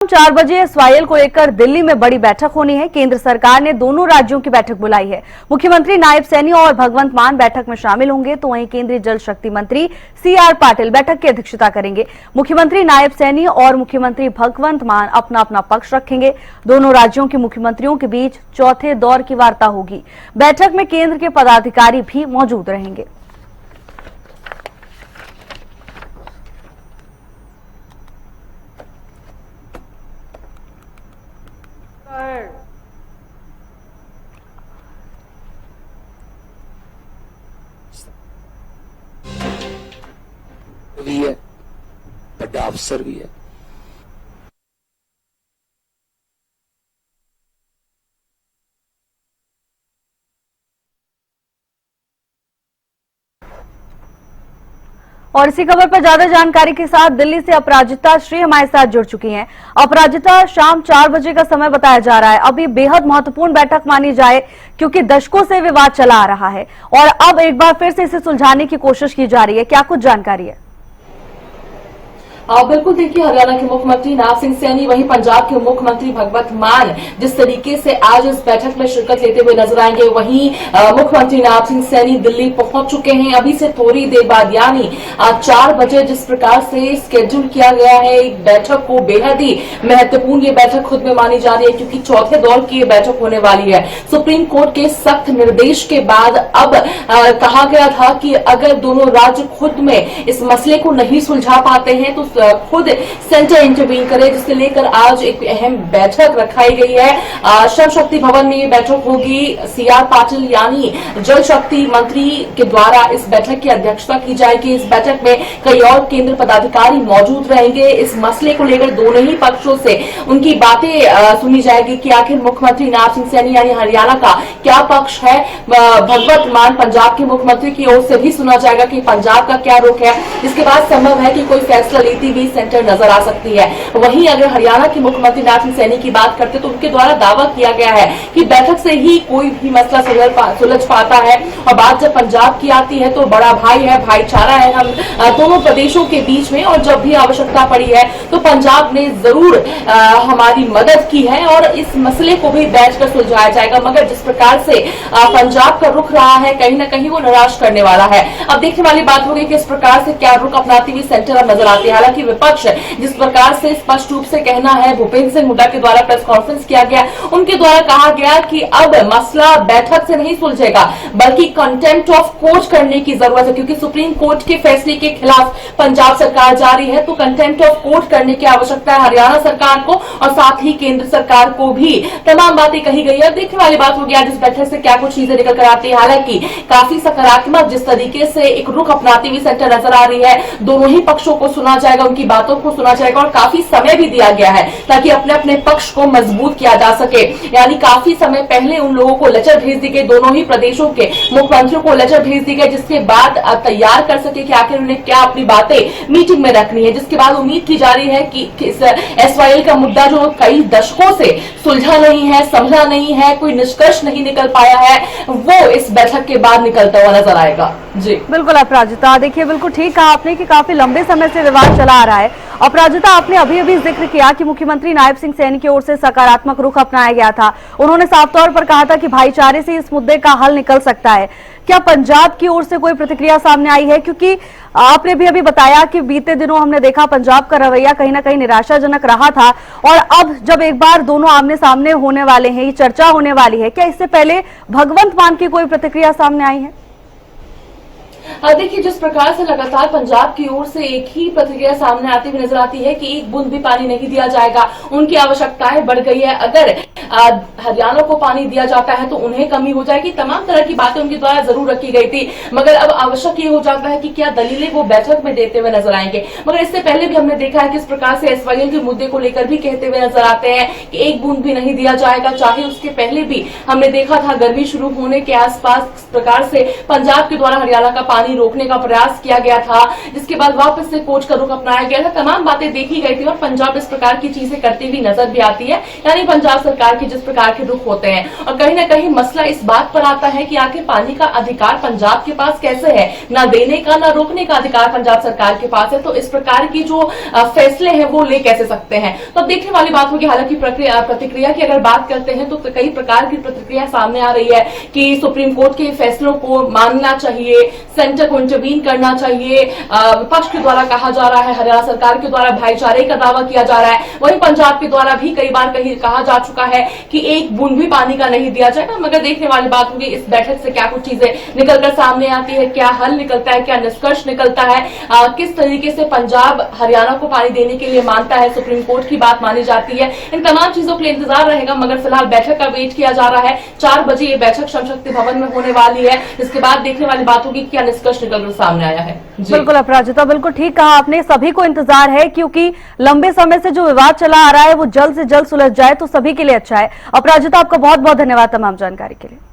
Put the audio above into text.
4 बजे एसवाईएल को लेकर दिल्ली में बड़ी बैठक होनी है। केंद्र सरकार ने दोनों राज्यों की बैठक बुलाई है। मुख्यमंत्री नायब सैनी और भगवंत मान बैठक में शामिल होंगे, तो वहीं केंद्रीय जल शक्ति मंत्री सीआर पाटिल बैठक की अध्यक्षता करेंगे। मुख्यमंत्री नायब सैनी और मुख्यमंत्री भगवंत मान अपना अपना पक्ष रखेंगे। दोनों राज्यों के मुख्यमंत्रियों के बीच चौथे दौर की वार्ता होगी। बैठक में केंद्र के पदाधिकारी भी मौजूद रहेंगे। भी है, बड़ा अफसर भी है। और इसी खबर पर ज्यादा जानकारी के साथ दिल्ली से अपराजिता श्री हमारे साथ जुड़ चुकी हैं। अपराजिता, शाम 4 बजे का समय बताया जा रहा है। अब ये बेहद महत्वपूर्ण बैठक मानी जाए क्योंकि दशकों से विवाद चला आ रहा है और अब एक बार फिर से इसे सुलझाने की कोशिश की जा रही है। क्या कुछ जानकारी है? बिल्कुल, देखिए, हरियाणा के मुख्यमंत्री नायब सिंह सैनी, वहीं पंजाब के मुख्यमंत्री भगवंत मान जिस तरीके से आज इस बैठक में शिरकत लेते हुए नजर आएंगे, वहीं मुख्यमंत्री नायब सिंह सैनी दिल्ली पहुंच चुके हैं अभी से थोड़ी देर बाद, यानी आज 4 बजे जिस प्रकार से स्केड्यूल किया गया है एक बैठक को, बेहद ही महत्वपूर्ण ये बैठक खुद में मानी जा रही है क्योंकि चौथे दौर की ये बैठक होने वाली है। सुप्रीम कोर्ट के सख्त निर्देश के बाद अब कहा गया था कि अगर दोनों राज्य खुद में इस मसले को नहीं सुलझा पाते हैं तो खुद सेंटर इंटरवीन करे, जिससे लेकर आज एक अहम बैठक रखाई गई है। श्रम शक्ति भवन में ये बैठक होगी। सीआर पाटिल यानी जल शक्ति मंत्री के द्वारा इस बैठक की अध्यक्षता की जाएगी। इस बैठक में कई और केंद्र पदाधिकारी मौजूद रहेंगे। इस मसले को लेकर दोनों ही पक्षों से उनकी बातें सुनी जाएगी कि आखिर मुख्यमंत्री नायब सिंह सैनी यानी हरियाणा का क्या पक्ष है। भगवंत मान पंजाब के मुख्यमंत्री की ओर से भी सुना जाएगा कि पंजाब का क्या रुख है। इसके बाद संभव है कि कोई फैसला लेती हुई सेंटर नजर आ सकती है। वहीं अगर हरियाणा के मुख्यमंत्री नायब सिंह सैनी की बात करते तो उनके द्वारा दावा किया गया है कि बैठक से ही कोई भी मसला सुलझ पाता है। और बात जब पंजाब की आती है तो बड़ा भाई है, भाईचारा है हम दोनों प्रदेशों के बीच में, और जब भी आवश्यकता पड़ी है तो पंजाब ने जरूर हमारी मदद की है और इस मसले को भी बैठकर सुलझाया जाएगा। मगर जिस प्रकार से पंजाब का रुख रहा है, कहीं ना कहीं वो निराश करने वाला है। अब देखने वाली बात होगी कि इस प्रकार से क्या रुख अपनाती हुई सेंटर अब नजर आती है। हालांकि विपक्ष जिस प्रकार से स्पष्ट रूप से कहना है, भूपेंद्र सिंह हुड्डा के द्वारा प्रेस कॉन्फ्रेंस किया गया, उनके द्वारा कहा गया कि अब मसला बैठक से नहीं सुलझेगा बल्कि कंटेम्प्ट ऑफ कोर्ट करने की जरूरत है, क्योंकि सुप्रीम कोर्ट के फैसले के खिलाफ पंजाब सरकार जा रही है। तो कंटेम्प्ट ऑफ कोर्ट करने की आवश्यकता है हरियाणा सरकार को और साथ ही केंद्र सरकार को भी। तमाम बातें कही गई है। देखने वाली बात होगी आज इस बैठक से क्या कुछ चीजें निकल कर आती है। हालांकि काफी सकारात्मक जिस तरीके से एक रुख अपनाती हुई सेंटर नजर आ रही है, दोनों ही पक्षों को सुना जाएगा, उनकी बातों को सुना जाएगा और काफी समय भी दिया गया है ताकि अपने अपने पक्ष को मजबूत किया जा सके। यानी काफी समय पहले उन लोगों को लेटर भेज दी गई, दोनों ही प्रदेशों के मुख्यमंत्रियों को लेटर भेज दी गई, जिसके बाद तैयार कर सके कि आखिर उन्हें क्या अपनी बातें मीटिंग में रखनी है। जिसके बाद उम्मीद की जा रही है कि एसवाईएल का मुद्दा जो कई दशकों से सुलझा नहीं है, समझा नहीं है, कोई निष्कर्ष नहीं निकल पाया है, वो इस बैठक के बाद निकलता हुआ नजर आएगा। जी बिल्कुल अपराजिता, देखिए बिल्कुल ठीक कहा आपने कि काफी लंबे समय से विवाद चला आ रहा है। अपराजिता, आपने अभी अभी जिक्र किया कि मुख्यमंत्री नायब सिंह सैनी की ओर से सकारात्मक रुख अपनाया गया था। उन्होंने साफ तौर पर कहा था कि भाईचारे से इस मुद्दे का हल निकल सकता है। क्या पंजाब की ओर से कोई प्रतिक्रिया सामने आई है? क्योंकि आपने भी अभी बताया कि बीते दिनों हमने देखा पंजाब का रवैया कहीं ना कहीं निराशाजनक रहा था और अब जब एक बार दोनों आमने सामने होने वाले हैं, ये चर्चा होने वाली है, क्या इससे पहले भगवंत मान की कोई प्रतिक्रिया सामने आई है? देखिए, जिस प्रकार से लगातार पंजाब की ओर से एक ही प्रतिक्रिया सामने आती हुई नजर आती है कि एक बूंद भी पानी नहीं दिया जाएगा, उनकी आवश्यकताएं बढ़ गई है। अगर हरियाणा को पानी दिया जाता है तो उन्हें कमी हो जाएगी। तमाम तरह की बातें उनके द्वारा जरूर रखी गई थी, मगर अब आवश्यक ये हो जाता है कि क्या दलीलें वो बैठक में देते हुए नजर आएंगे। मगर इससे पहले भी हमने देखा है कि इस प्रकार से एसवाईएल के मुद्दे को लेकर भी कहते हुए नजर आते हैं कि एक बूंद भी नहीं दिया जाएगा। चाहे उसके पहले भी हमने देखा था गर्मी शुरू होने के आसपास इस प्रकार से पंजाब के द्वारा हरियाणा का पानी रोकने का प्रयास किया गया था, जिसके बाद वापस से कोच का रुख अपनाया गया था। तमाम बातें देखी गई थी और पंजाब इस प्रकार की चीजें करती हुई नजर भी आती है। यानी पंजाब सरकार के जिस प्रकार के रुख होते हैं, और कहीं ना कहीं मसला इस बात पर आता है कि आखिर पानी का अधिकार पंजाब के पास कैसे है, ना देने का ना रोकने का अधिकार पंजाब सरकार के पास है, तो इस प्रकार की जो फैसले हैं वो ले कैसे सकते हैं। तो अब देखने वाली बात होगी। हालांकि प्रतिक्रिया की अगर बात करते हैं तो कई प्रकार की प्रतिक्रिया सामने आ रही है कि सुप्रीम कोर्ट के फैसलों को मानना चाहिए, सेंटर को इंटरवीन करना चाहिए। विपक्ष के द्वारा कहा जा रहा है, हरियाणा सरकार के द्वारा भाईचारे का दावा किया जा रहा है, वहीं पंजाब के द्वारा भी कई बार कहा जा चुका है कि एक बूंद भी पानी का नहीं दिया जाएगा। मगर देखने वाली बात होगी इस बैठक से क्या कुछ चीजें निकलकर सामने आती है, क्या हल निकलता है, क्या निष्कर्ष निकलता है, किस तरीके से पंजाब हरियाणा को पानी देने के लिए मानता है, सुप्रीम कोर्ट की बात मानी जाती है। इन तमाम चीजों के लिए इंतजार रहेगा। मगर फिलहाल बैठक का वेट किया जा रहा है। 4 बजे ये बैठक श्रम शक्ति भवन में होने वाली है। इसके बाद देखने वाली बात होगी क्या निष्कर्ष निकलकर सामने आया है। बिल्कुल अपराजिता, बिल्कुल ठीक कहा आपने। सभी को इंतजार है क्योंकि लंबे समय से जो विवाद चला आ रहा है वो जल्द से जल्द सुलझ जाए तो सभी के लिए अच्छा है। अपराजिता, आपका बहुत बहुत धन्यवाद तमाम जानकारी के लिए।